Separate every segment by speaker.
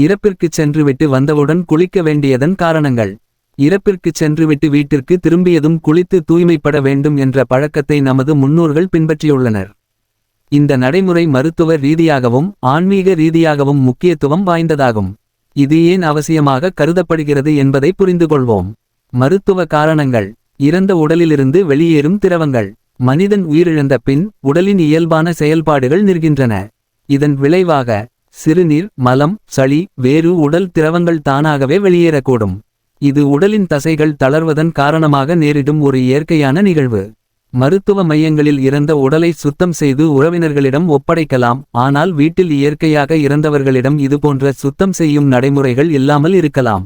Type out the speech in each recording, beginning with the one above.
Speaker 1: இறப்பிற்குச் சென்றுவிட்டு வந்தவுடன் குளிக்க வேண்டியதன் காரணங்கள். இறப்பிற்குச் சென்றுவிட்டு வீட்டிற்கு திரும்பியதும் குளித்து தூய்மைப்பட வேண்டும் என்ற பழக்கத்தை நமது முன்னோர்கள் பின்பற்றியுள்ளனர். இந்த நடைமுறை மருத்துவ ரீதியாகவும் ஆன்மீக ரீதியாகவும் முக்கியத்துவம் வாய்ந்ததாகும். இது ஏன் அவசியமாக கருதப்படுகிறது என்பதை புரிந்துகொள்வோம். மருத்துவ காரணங்கள். இறந்த உடலிலிருந்து வெளியேறும் திரவங்கள். மனிதன் உயிரிழந்த பின் உடலின் இயல்பான செயல்பாடுகள் நிற்கின்றன. இதன் விளைவாக சிறுநீர், மலம், சளி, வேறு உடல் திரவங்கள் தானாகவே வெளியேறக்கூடும். இது உடலின் தசைகள் தளர்வதன் காரணமாக நேரிடும் ஒரு இயற்கையான நிகழ்வு. மருத்துவ மையங்களில் இறந்த உடலை சுத்தம் செய்து உறவினர்களிடம் ஒப்படைக்கலாம். ஆனால் வீட்டில் இயற்கையாக இறந்தவர்களிடம் இதுபோன்ற சுத்தம் செய்யும் நடைமுறைகள் இல்லாமல் இருக்கலாம்.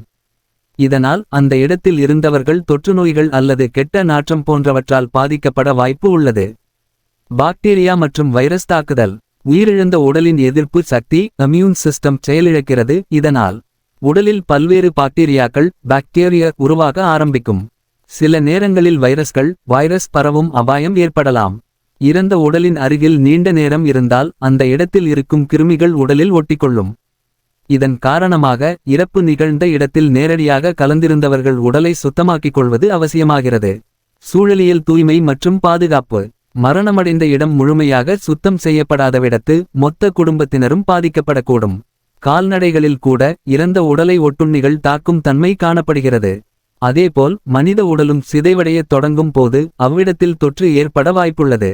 Speaker 1: இதனால் அந்த இடத்தில் இருந்தவர்கள் தொற்றுநோய்கள் அல்லது கெட்ட நாற்றம் போன்றவற்றால் பாதிக்கப்பட வாய்ப்பு உள்ளது. பாக்டீரியா மற்றும் வைரஸ் தாக்குதல். உயிரிழந்த உடலின் எதிர்ப்பு சக்தி இம்யூன் சிஸ்டம் செயலிழக்கிறது. இதனால் உடலில் பல்வேறு பாக்டீரியாக்கள் பாக்டீரியா உருவாக ஆரம்பிக்கும். சில நேரங்களில் வைரஸ் பரவும் அபாயம் ஏற்படலாம். இறந்த உடலின் அருகில் நீண்ட நேரம் இருந்தால் அந்த இடத்தில் இருக்கும் கிருமிகள் உடலில் ஒட்டிக்கொள்ளும். இதன் காரணமாக இறப்பு நிகழ்ந்த இடத்தில் நேரடியாக கலந்திருந்தவர்கள் உடலை சுத்தமாக்கிக் கொள்வது அவசியமாகிறது. சூழலியல் தூய்மை மற்றும் பாதுகாப்பு. மரணமடைந்த இடம் முழுமையாக சுத்தம் செய்யப்படாதவிடத்து மொத்த குடும்பத்தினரும் பாதிக்கப்படக்கூடும். கால்நடைகளில் கூட இறந்த உடலை ஒட்டுண்ணிகள் தாக்கும் தன்மை காணப்படுகிறது. அதேபோல் மனித உடலும் சிதைவடையத் தொடங்கும் போது அவ்விடத்தில் தொற்று ஏற்பட வாய்ப்புள்ளது.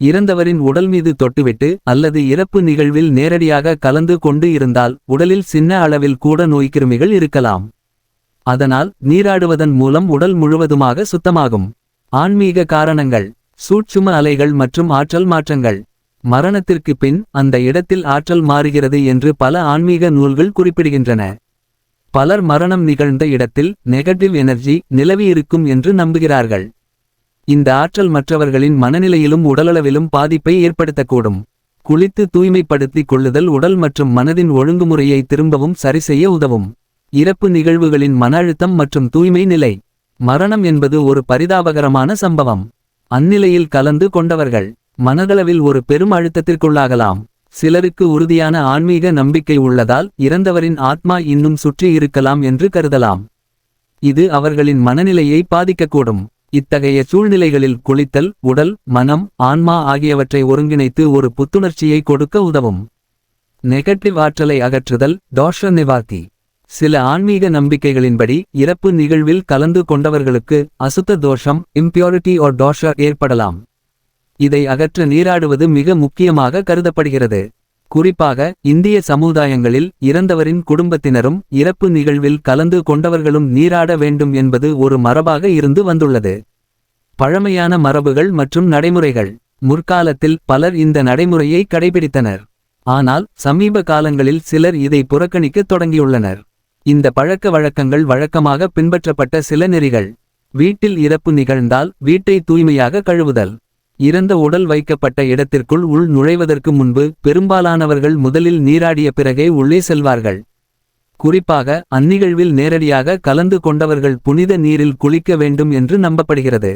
Speaker 1: இறந்தவரின் உடல் மீது தொட்டுவிட்டு அல்லது இறப்பு நிகழ்வில் நேரடியாக கலந்து கொண்டு இருந்தால் உடலில் சின்ன அளவில் கூட நோய்க்கிருமிகள் இருக்கலாம். அதனால் நீராடுவதன் மூலம் உடல் முழுவதுமாக சுத்தமாகும். ஆன்மீக காரணங்கள். சூட்சும அலைகள் மற்றும் ஆற்றல் மாற்றங்கள். மரணத்திற்கு பின் அந்த இடத்தில் ஆற்றல் மாறுகிறது என்று பல ஆன்மீக நூல்கள் குறிப்பிடுகின்றன. பலர் மரணம் நிகழ்ந்த இடத்தில் நெகட்டிவ் எனர்ஜி நிலவியிருக்கும் என்று நம்புகிறார்கள். இந்த ஆற்றல் மற்றவர்களின் மனநிலையிலும் உடலளவிலும் பாதிப்பை ஏற்படுத்தக்கூடும். குளித்து தூய்மைப்படுத்திக் கொள்ளுதல் உடல் மற்றும் மனதின் ஒழுங்குமுறையை திரும்பவும் சரிசெய்ய உதவும். இறப்பு நிகழ்வுகளின் மன அழுத்தம் மற்றும் தூய்மை நிலை. மரணம் என்பது ஒரு பரிதாபகரமான சம்பவம். அந்நிலையில் கலந்து கொண்டவர்கள் மனதளவில் ஒரு பெரும் அழுத்தத்திற்குள்ளாகலாம். சிலருக்கு உறுதியான ஆன்மீக நம்பிக்கை உள்ளதால் இறந்தவரின் ஆத்மா இன்னும் சுற்றி இருக்கலாம் என்று கருதலாம். இது அவர்களின் மனநிலையை பாதிக்கக்கூடும். இத்தகைய சூழ்நிலைகளில் குளித்தல் உடல், மனம், ஆன்மா ஆகியவற்றை ஒருங்கிணைத்து ஒரு புத்துணர்ச்சியை கொடுக்க உதவும். நெகட்டிவ் ஆற்றலை அகற்றுதல் தோஷ நிவார்த்தி. சில ஆன்மீக நம்பிக்கைகளின்படி இறப்பு நிகழ்வில் கலந்து கொண்டவர்களுக்கு அசுத்த தோஷம் இம்பியூரிட்டி ஆர் தோஷ ஏற்படலாம். இதை அகற்ற நீராடுவது மிக முக்கியமாக கருதப்படுகிறது. குறிப்பாக இந்திய சமுதாயங்களில் இறந்தவரின் குடும்பத்தினரும் இறப்பு நிகழ்வில் கலந்து கொண்டவர்களும் நீராட வேண்டும் என்பது ஒரு மரபாக இருந்து வந்துள்ளது. பழமையான மரபுகள் மற்றும் நடைமுறைகள். முற்காலத்தில் பலர் இந்த நடைமுறையை கடைபிடித்தனர். ஆனால் சமீப காலங்களில் சிலர் இதை புறக்கணிக்கத் தொடங்கியுள்ளனர். இந்த பழக்க வழக்கங்கள் வழக்கமாக பின்பற்றப்பட்ட சில நெறிகள். வீட்டில் இறப்பு நிகழ்ந்தால் வீட்டை தூய்மையாக கழுவுதல். இறந்த உடல் வைக்கப்பட்ட இடத்திற்குள் உள் நுழைவதற்கு முன்பு பெரும்பாலானவர்கள் முதலில் நீராடிய பிறகே உள்ளே செல்வார்கள். குறிப்பாக அந்நிகழ்வில் நேரடியாக கலந்து கொண்டவர்கள் புனித நீரில் குளிக்க வேண்டும் என்று நம்பப்படுகிறது.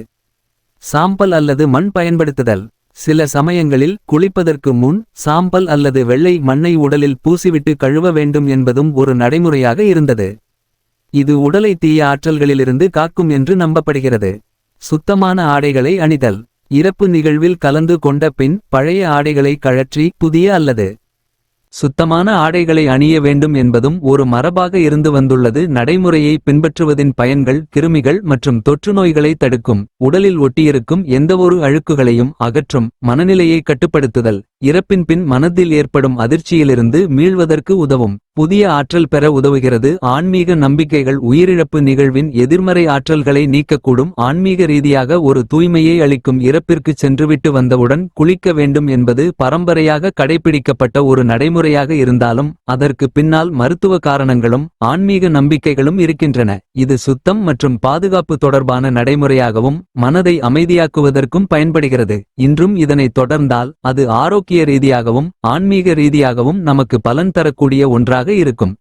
Speaker 1: சாம்பல் அல்லது மண் பயன்படுத்துதல். சில சமயங்களில் குளிப்பதற்கு முன் சாம்பல் அல்லது வெள்ளை மண்ணை உடலில் பூசிவிட்டு கழுவ வேண்டும் என்பதும் ஒரு நடைமுறையாக இருந்தது. இது உடலை தீய ஆற்றல்களிலிருந்து காக்கும் என்று நம்பப்படுகிறது. சுத்தமான ஆடைகளை அணிதல். இறப்பு நிகழ்வில் கலந்து கொண்ட பின் பழைய ஆடைகளை கழற்றி புதிய அல்லது சுத்தமான ஆடைகளை அணிய வேண்டும் என்பதும் ஒரு மரபாக இருந்து வந்துள்ளது. நடைமுறையை பின்பற்றுவதின் பயன்கள் கிருமிகள் மற்றும் தொற்றுநோய்களை தடுக்கும். உடலில் ஒட்டியிருக்கும் எந்தவொரு அழுக்குகளையும் அகற்றும். மனநிலையை கட்டுப்படுத்துதல். இறப்பின் பின் மனதில் ஏற்படும் அதிர்ச்சியிலிருந்து மீள்வதற்கு உதவும். புதிய ஆற்றல் பெற உதவுகிறது. ஆன்மீக நம்பிக்கைகள் உயிரிழப்பு நிகழ்வின் எதிர்மறை ஆற்றல்களை நீக்கக்கூடும். ஆன்மீக ரீதியாக ஒரு தூய்மையை அளிக்கும். இறப்பிற்கு சென்றுவிட்டு வந்தவுடன் குளிக்க வேண்டும் என்பது பரம்பரையாக கடைபிடிக்கப்பட்ட ஒரு நடைமுறையாக இருந்தாலும் அதற்கு பின்னால் மருத்துவ காரணங்களும் ஆன்மீக நம்பிக்கைகளும் இருக்கின்றன. இது சுத்தம் மற்றும் பாதுகாப்பு தொடர்பான நடைமுறையாகவும் மனதை அமைதியாக்குவதற்கும் பயன்படுகிறது. இன்றும் இதனை தொடர்ந்தால் அது ஆரோக்கிய ரீதியாகவும் ஆன்மீக ரீதியாகவும் நமக்கு பலன் தரக்கூடிய ஒன்றாக இருக்கும்.